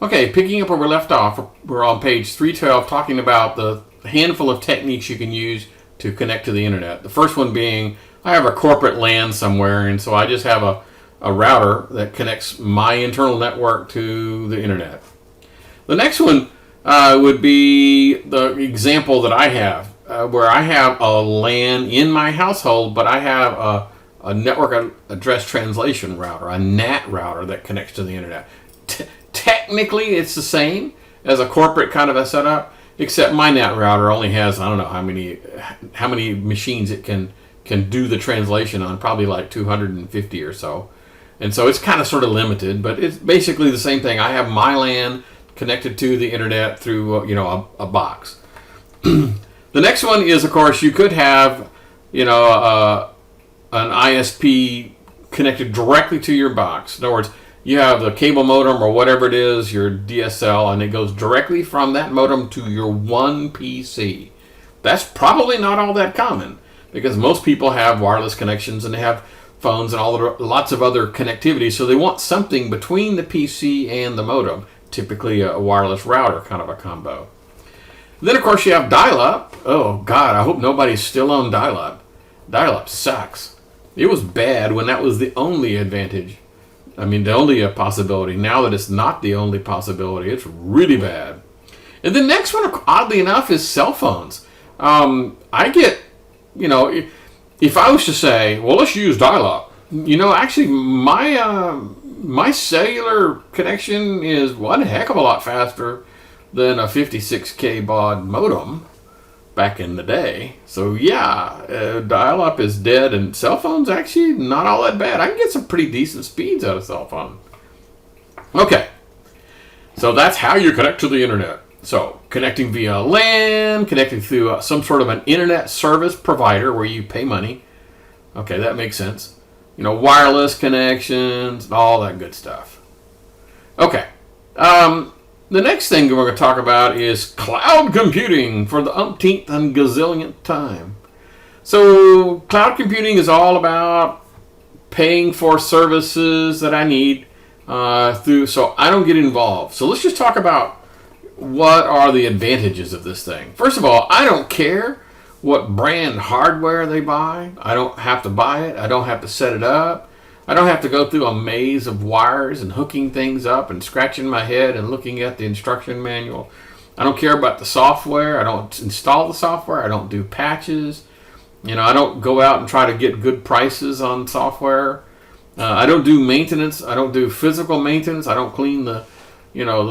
Okay, picking up where we left off, we're on page 312 talking about the handful of techniques you can use to connect to the internet. The first one being, I have a corporate LAN somewhere, and so I just have a router that connects my internal network to the internet. The next one would be the example that I have, where I have a LAN in my household, but I have a network address translation router, a NAT router that connects to the internet. Technically, it's the same as a corporate kind of a setup, except my NAT router only has, I don't know how many machines it can do the translation on, probably like 250 or so. And so it's kind of sort of limited, but it's basically the same thing. I have my LAN connected to the internet through a box. The next one is, of course, you could have an ISP connected directly to your box. In other words, you have the cable modem or whatever it is, your DSL, and it goes directly from that modem to your one PC. That's probably not all that common because most people have wireless connections and they have phones and lots of other connectivity, so they want something between the PC and the modem, typically a wireless router kind of a combo. Then, of course, you have dial-up. Oh, God, I hope nobody's still on dial-up. Dial-up sucks. It was bad when that was the only advantage. I mean, the only possibility. Now that it's not the only possibility, it's really bad. And the next one, oddly enough, is cell phones. I get, if I was to say, well, let's use dial-up. Actually, my cellular connection is one heck of a lot faster than a 56K baud modem back in the day. So yeah, dial-up is dead, and cell phones actually not all that bad. I can get some pretty decent speeds out of cell phone. Okay, so that's how you connect to the internet. So connecting via LAN, connecting through some sort of an internet service provider where you pay money. Okay, that makes sense. Wireless connections and all that good stuff. Okay. The next thing we're going to talk about is cloud computing for the umpteenth and gazillionth time. So cloud computing is all about paying for services that I need so I don't get involved. So let's just talk about what are the advantages of this thing. First of all, I don't care what brand hardware they buy. I don't have to buy it. I don't have to set it up. I don't have to go through a maze of wires and hooking things up and scratching my head and looking at the instruction manual. I don't care about the software. I don't install the software. I don't do patches. I don't go out and try to get good prices on software. I don't do maintenance. I don't do physical maintenance. I don't clean the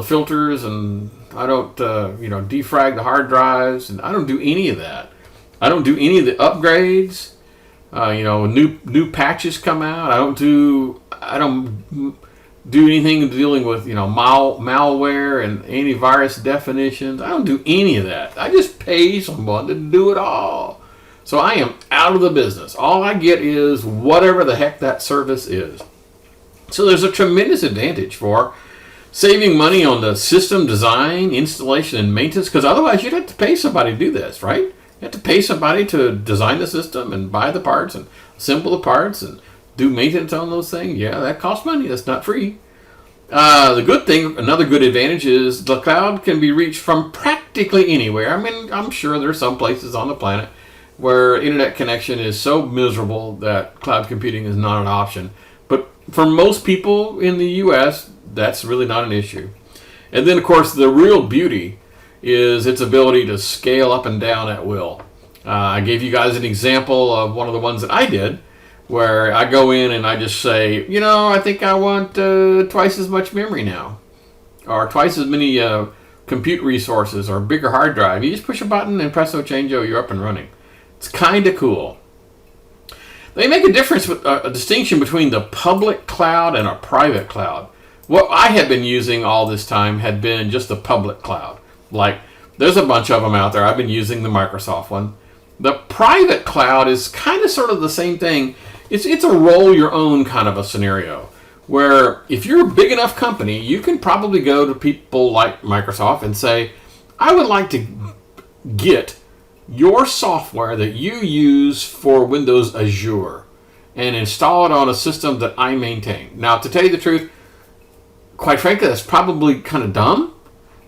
filters, and I don't, defrag the hard drives, and I don't do any of that. I don't do any of the upgrades. New patches come out. I don't do anything dealing with malware and antivirus definitions. I don't do any of that. I just pay someone to do it all. So I am out of the business. All I get is whatever the heck that service is. So there's a tremendous advantage for saving money on the system design, installation, and maintenance, because otherwise you'd have to pay somebody to do this, right? You have to pay somebody to design the system and buy the parts and assemble the parts and do maintenance on those things. Yeah, that costs money. That's not free. The good thing, another good advantage is the cloud can be reached from practically anywhere. I mean, I'm sure there are some places on the planet where internet connection is so miserable that cloud computing is not an option. But for most people in the U.S., that's really not an issue. And then, of course, the real beauty is its ability to scale up and down at will. I gave you guys an example of one of the ones that I did, where I go in and I just say, I think I want twice as much memory now, or twice as many compute resources, or bigger hard drive. You just push a button and presto changeo, you're up and running. It's kind of cool. They make a difference, a distinction between the public cloud and a private cloud. What I had been using all this time had been just the public cloud. Like, there's a bunch of them out there. I've been using the Microsoft one. The private cloud is kind of sort of the same thing. It's a roll your own kind of a scenario, where if you're a big enough company, you can probably go to people like Microsoft and say, I would like to get your software that you use for Windows Azure and install it on a system that I maintain. Now, to tell you the truth, quite frankly, that's probably kind of dumb.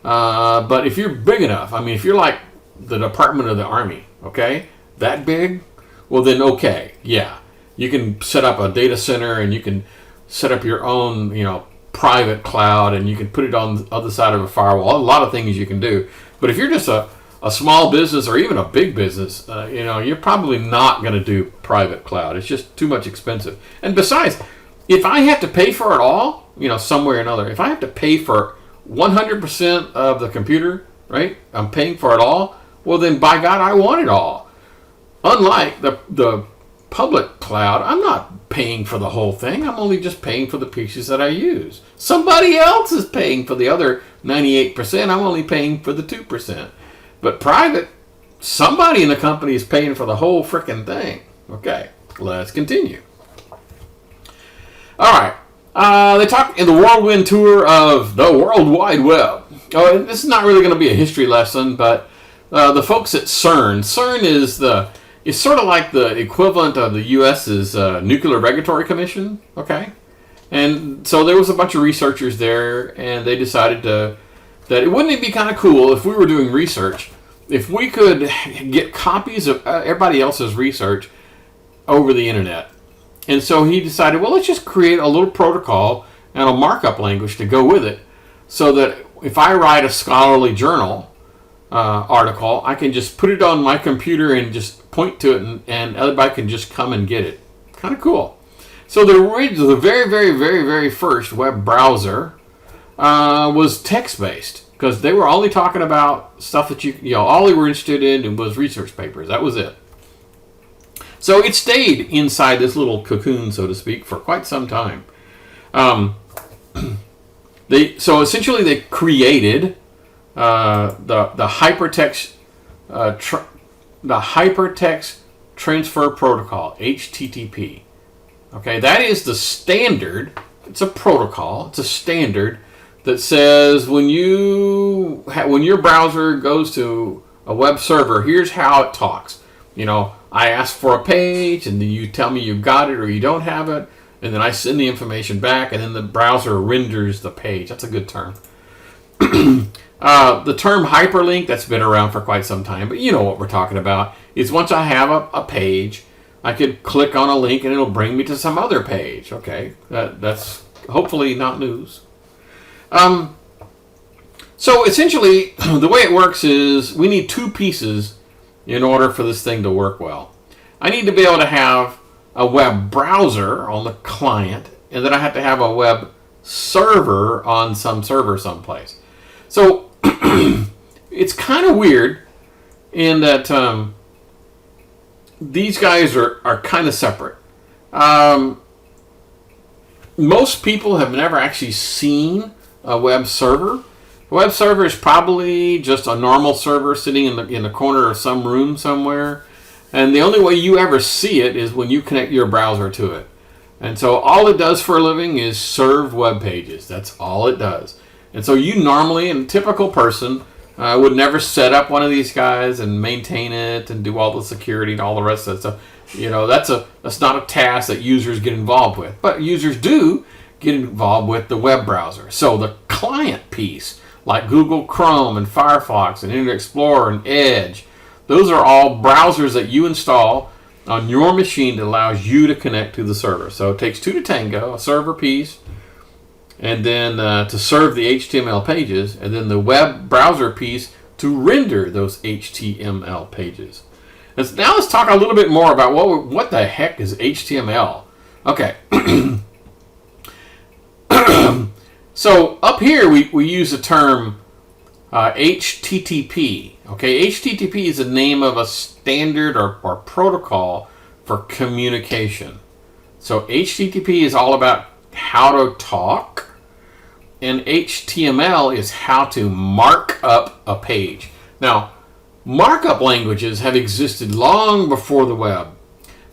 But if you're big enough, I mean, if you're like the Department of the Army, okay, that big, well then okay, yeah, you can set up a data center and you can set up your own, private cloud, and you can put it on the other side of a firewall. A lot of things you can do. But if you're just a small business or even a big business, you're probably not going to do private cloud. It's just too much expensive. And besides, if I have to pay for it all, some way or another, if I have to pay for 100% of the computer, right? I'm paying for it all. Well, then by God, I want it all. Unlike the public cloud, I'm not paying for the whole thing. I'm only just paying for the pieces that I use. Somebody else is paying for the other 98%. I'm only paying for the 2%. But private, somebody in the company is paying for the whole frickin' thing. Okay, let's continue. All right. They talk in the whirlwind tour of the World Wide Web. Oh, this is not really going to be a history lesson, but the folks at CERN is sort of like the equivalent of the U.S.'s Nuclear Regulatory Commission. Okay, and so there was a bunch of researchers there, and they decided that wouldn't it be kind of cool if we were doing research, if we could get copies of everybody else's research over the internet. And so he decided, well, let's just create a little protocol and a markup language to go with it, so that if I write a scholarly journal article, I can just put it on my computer and just point to it, and everybody can just come and get it. Kind of cool. So the very, very, very, very first web browser was text-based, because they were only talking about stuff that all they were interested in was research papers. That was it. So it stayed inside this little cocoon, so to speak, for quite some time. So essentially they created the hypertext transfer protocol, HTTP. Okay, that is the standard. It's a protocol. It's a standard that says when your browser goes to a web server, here's how it talks. I ask for a page, and then you tell me you got it or you don't have it, and then I send the information back, and then the browser renders the page. That's a good term. The term hyperlink, that's been around for quite some time, but you know what we're talking about. Is once I have a page, I could click on a link and it'll bring me to some other page. Okay, that's hopefully not news. So essentially, the way it works is we need two pieces in order for this thing to work well. I need to be able to have a web browser on the client, and then I have to have a web server on some server someplace. So it's kind of weird in that these guys are kind of separate. Most people have never actually seen a web server. A web server is probably just a normal server sitting in the corner of some room somewhere. And the only way you ever see it is when you connect your browser to it. And so all it does for a living is serve web pages. That's all it does. And so you normally, a typical person, would never set up one of these guys and maintain it and do all the security and all the rest of that stuff. That's not a task that users get involved with. But users do get involved with the web browser. So the client piece, like Google Chrome and Firefox and Internet Explorer and Edge, those are all browsers that you install on your machine that allows you to connect to the server. So it takes two to tango, a server piece, and then to serve the HTML pages, and then the web browser piece to render those HTML pages. And now let's talk a little bit more about what the heck is HTML. Okay. So up here we use the term HTTP. Okay, HTTP is the name of a standard or protocol for communication. So HTTP is all about how to talk, and HTML is how to mark up a page. Now, markup languages have existed long before the web.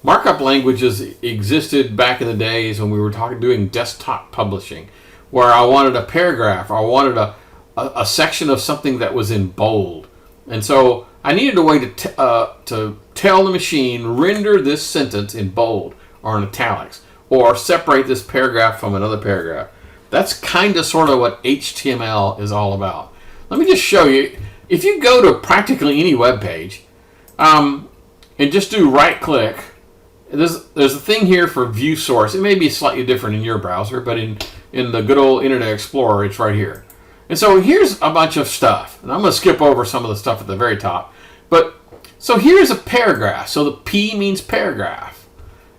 Markup languages existed back in the days when we were doing desktop publishing, where I wanted a paragraph, or I wanted a section of something that was in bold. And so I needed a way to tell the machine, render this sentence in bold or in italics, or separate this paragraph from another paragraph. That's kind of sort of what HTML is all about. Let me just show you. If you go to practically any web page and just do right click, there's a thing here for view source. It may be slightly different in your browser, but in the good old Internet Explorer, it's right here. And so here's a bunch of stuff. And I'm going to skip over some of the stuff at the very top. But so here's a paragraph. So the P means paragraph.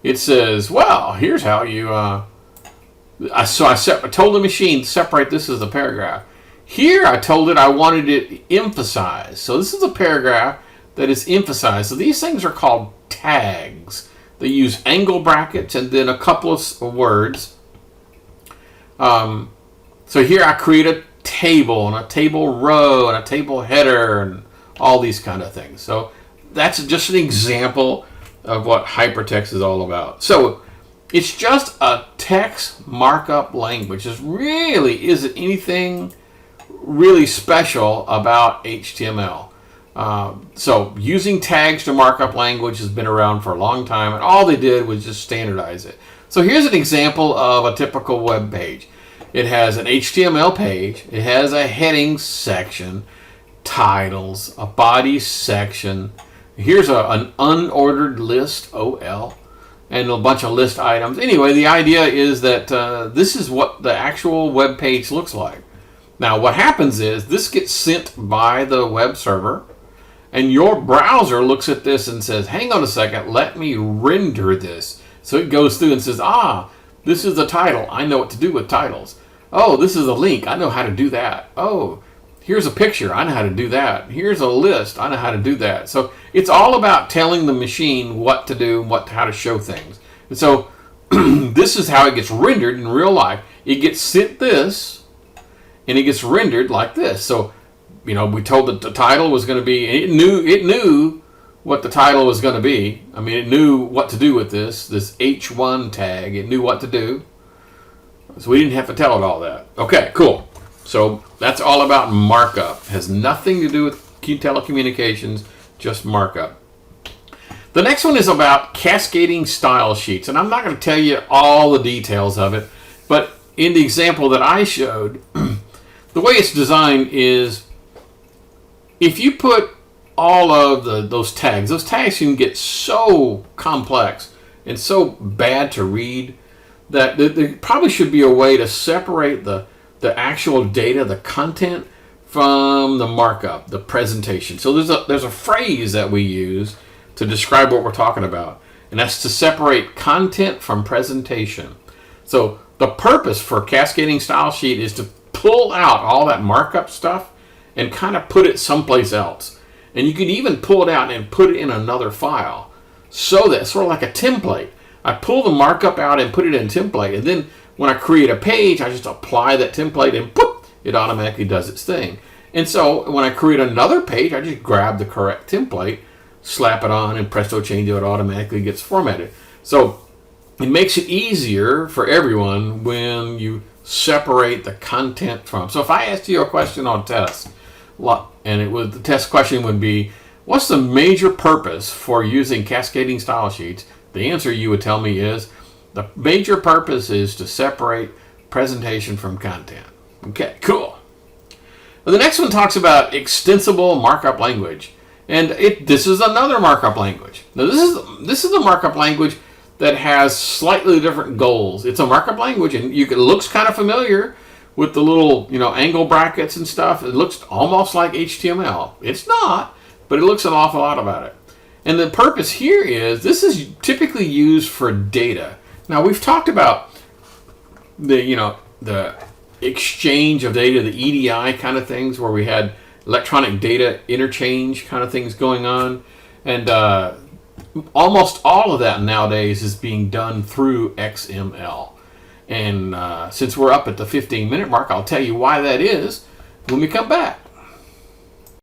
It says, well, here's how you... I told the machine to separate this as a paragraph. Here I told it I wanted it emphasized. So this is a paragraph that is emphasized. So these things are called tags. They use angle brackets and then a couple of words. So here I create a table and a table row and a table header and all these kind of things. So that's just an example of what hypertext is all about. So it's just a text markup language. There really isn't anything really special about HTML. So using tags to markup language has been around for a long time, and all they did was just standardize it. So here's an example of a typical web page. It has an HTML page. It has a heading section, titles, a body section. Here's an unordered list, OL, and a bunch of list items. Anyway, the idea is that this is what the actual web page looks like. Now, what happens is this gets sent by the web server, and your browser looks at this and says, hang on a second, let me render this. So it goes through and says, this is the title. I know what to do with titles. Oh, this is a link. I know how to do that. Oh, here's a picture. I know how to do that. Here's a list. I know how to do that. So it's all about telling the machine what to do and how to show things. And so this is how it gets rendered in real life. It gets sent this, and it gets rendered like this. So, we told that the title was going to be, it knew what the title was going to be. I mean, it knew what to do with this H1 tag. It knew what to do. So we didn't have to tell it all that. Okay, cool. So that's all about markup. It has nothing to do with telecommunications, just markup. The next one is about cascading style sheets. And I'm not going to tell you all the details of it, but in the example that I showed, the way it's designed is if you put all of those tags can get so complex and so bad to read that there probably should be a way to separate the actual data, the content, from the markup, the presentation. So there's a phrase that we use to describe what we're talking about, and that's to separate content from presentation. So the purpose for cascading style sheet is to pull out all that markup stuff and kind of put it someplace else. And you can even pull it out and put it in another file. So that's sort of like a template. I pull the markup out and put it in a template, and then when I create a page, I just apply that template and poof, it automatically does its thing. And so when I create another page, I just grab the correct template, slap it on, and presto change, it automatically gets formatted. So it makes it easier for everyone when you separate the content from. So if I asked you a question on test, and the test question would be, what's the major purpose for using cascading style sheets? The answer you would tell me is, the major purpose is to separate presentation from content. Okay, cool. Well, the next one talks about extensible markup language. And this is another markup language. Now this is a markup language that has slightly different goals. It's a markup language, and it looks kind of familiar with the little angle brackets and stuff. It looks almost like HTML. It's not, but it looks an awful lot about it. And the purpose here is this is typically used for data. Now we've talked about the exchange of data, the EDI kind of things, where we had electronic data interchange kind of things going on, and almost all of that nowadays is being done through XML. And since we're up at the 15-minute mark, I'll tell you why that is when we come back.